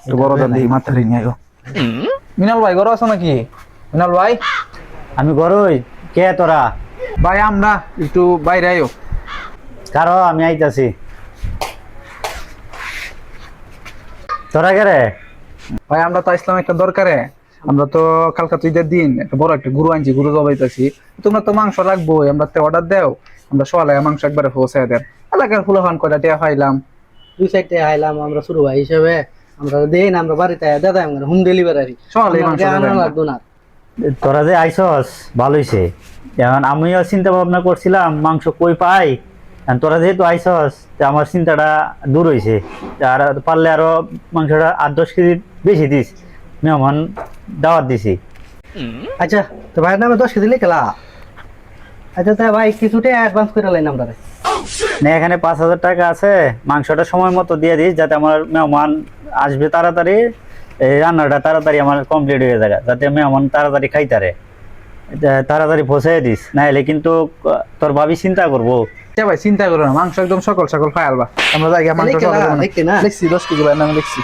একটু বড়টা দিই মাথায় নিয়ে আয়ো। মিনাল ভাই ঘর আছো নাকি? মিনাল ভাই আমি গরই কে তোরা? ভাই আমরা একটু বাইরে আয়ো। কারো আমি আইতাছি। তোরা কে রে? ভাই আমরা তো আসলাম একটা দরকারে। আমরা তো কালকা তো ঈদের দিন একটা বড় একটা গরু আনছি, গরু জবাইতেছি। তোমরা তো মাংস রাখবো, আমরা তো অর্ডার দেও। আমরা সকালে মাংস একবারে পৌঁছায় দেন। এলাকার ফুলাফান কয়টা টিয়া খাইলাম। দুই সাইডে আইলাম আমরা শুরু ভাই হিসেবে। আমরা দেই না, আমরা বাড়িতে দাদা আমরা হোম ডেলিভারি সকালে মাংস আনা দেন। লাগতো না। তোরা যে আইসস ভালো হইছে। এখন আমিও চিন্তা ভাবনা করছিলাম মাংস কই পাই। এখন তোরা যেহেতু আইসস আমার চিন্তাটা দূর হইছে। আর পারলে আরো মাংসটা 8-10 কেজি বেশি দিস। মেহমান দাওয়াত দিছি। আচ্ছা তো ভাইয়ের নামে 10 কেজি লিখলা। আচ্ছা তাই ভাই কিছুটা অ্যাডভান্স করে লাইন আমরা। না এখানে 5,000 টাকা আছে, মাংসটা সময় মতো দিয়ে দিস যাতে আমার মেহমান আসবে তাড়াতাড়ি। এই রান্নাটা তাড়াতাড়ি আমার কমপ্লিট হয়ে যায় যাতে মেহমান তাড়াতাড়ি খাইতারে। তাড়াতাড়ি পৌঁছে দিস, না হলে কিন্তু তোর ভাবি চিন্তা করবো। ভাই চিন্তা করো না, মাংস একদম সকাল সকাল খাই আলবা। আমরা যাই মাংস লিখতে না লিখছি 10 কেজি ভাই নামে লিখছি।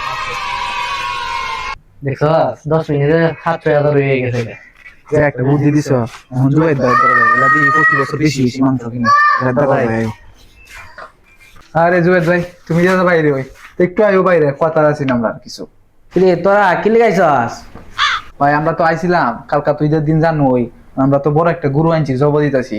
দেখো 10 মিনিটে 7,000 হয়ে গেছে। যে একটা বুদ্ধি দিছ, এখন জুয়াই দাও দরকার এলা দিয়ে প্রতি বছর বেশি বেশি মাংস কিনে এটা দরকার ভাই। আরে জুয়েদ ভাই তুমি যাও বাইরে, ওই একটু আয়ো বাইরে, কথা আছে না আমরা আর কিছু। কিরে তোরা কি লিখাইছস? ভাই আমরা তো আইছিলাম কালকা তুই ঈদের দিন জানোই, আমরা তো বড় একটা গরু আনছি জব দিতেছি।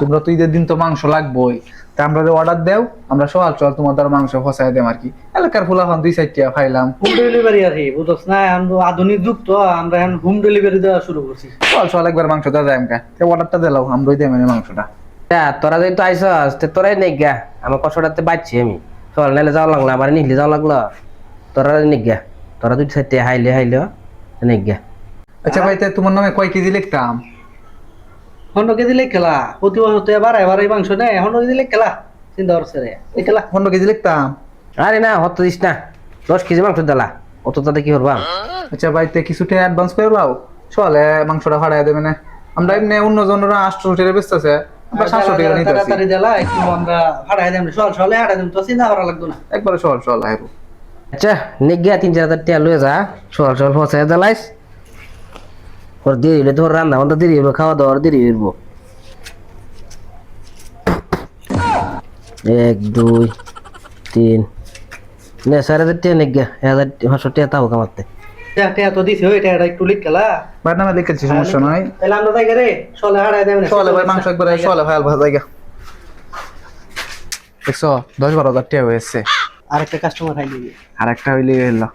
তোমরা তো ঈদের দিন তো মাংস লাগবেই, তা আমরা অর্ডার দেও, আমরা সকাল চল তোমার দ্বারা মাংস ফসাই দেম আর কি। এলাকার ফুলাফান 2-4টা খাইলাম। হোম ডেলিভারি আর কি বুঝছ না, আমরা আধুনিক যুগ তো আমরা এখন হোম ডেলিভারি দেওয়া শুরু করছি। চল চল একবার মাংস দেওয়া যায় আমাকে, অর্ডারটা দিলাম আমরাই দেব মাংসটা। তোরা যেহেতু আইসস তোরাই নেগা, আমার কষ্টটাতে বাঁচছি আমি। চল নাইলে যাওয়া লাগলো, আমার নিলে যাওয়া লাগলো। তোরা নেগা, তোরা দুই সাইডে হাইলে নেগা। আচ্ছা ভাই তোমার নামে কয় কেজি লিখতাম? 15 কেজি লিখলা, প্রতি বছর তো এবার এবার এই মাংস নেই, 15 কেজি লিখলা চিন্তা করছে রে লিখলা। 15 কেজি লিখতাম। আরে না হত দিস না, 10 কেজি মাংস দিলা অত তাতে কি করবা? আচ্ছা ভাই কিছুটা অ্যাডভান্স করে দাও, চলে মাংসটা ভাড়ায় দেবে না। আমরা এমনি অন্য জনরা 800 টাকা বেচতেছে, আমরা 700 টাকা নিতেছি। তাড়াতাড়ি জ্বালা একটু আমরা হারাই দেব, সলে হারাই দেব, তো চিন্তা করা লাগতো না। একবারে চল চল আইবো। আচ্ছা নেগা 3-4 হাজার টাকা লয়ে যা, চল ফসায় জ্বালাইস। ওর দেরি হইলে তোর রান্না বান্না দেরি হইব, খাওয়া দাওয়ার দেরি হইব। 1 2 3 নে 4,000 টাকা নেগা, 1,500 টাকা তাও কামাতে। টাকা তো দিছি, ওইটা একটু লিখলা ভাই নামে লিখেছি, সমস্যা নাই। তাহলে আমরা যাই রে, সলে হারাই দেব না। চলে ভাই মাংস একবারে চলে ভাই আলবা জায়গা। দেখছো 10-12 হাজার টাকা হয়েছে। আরেকটা কাস্টমার হাই দিবি। আর একটা হইলে এলো।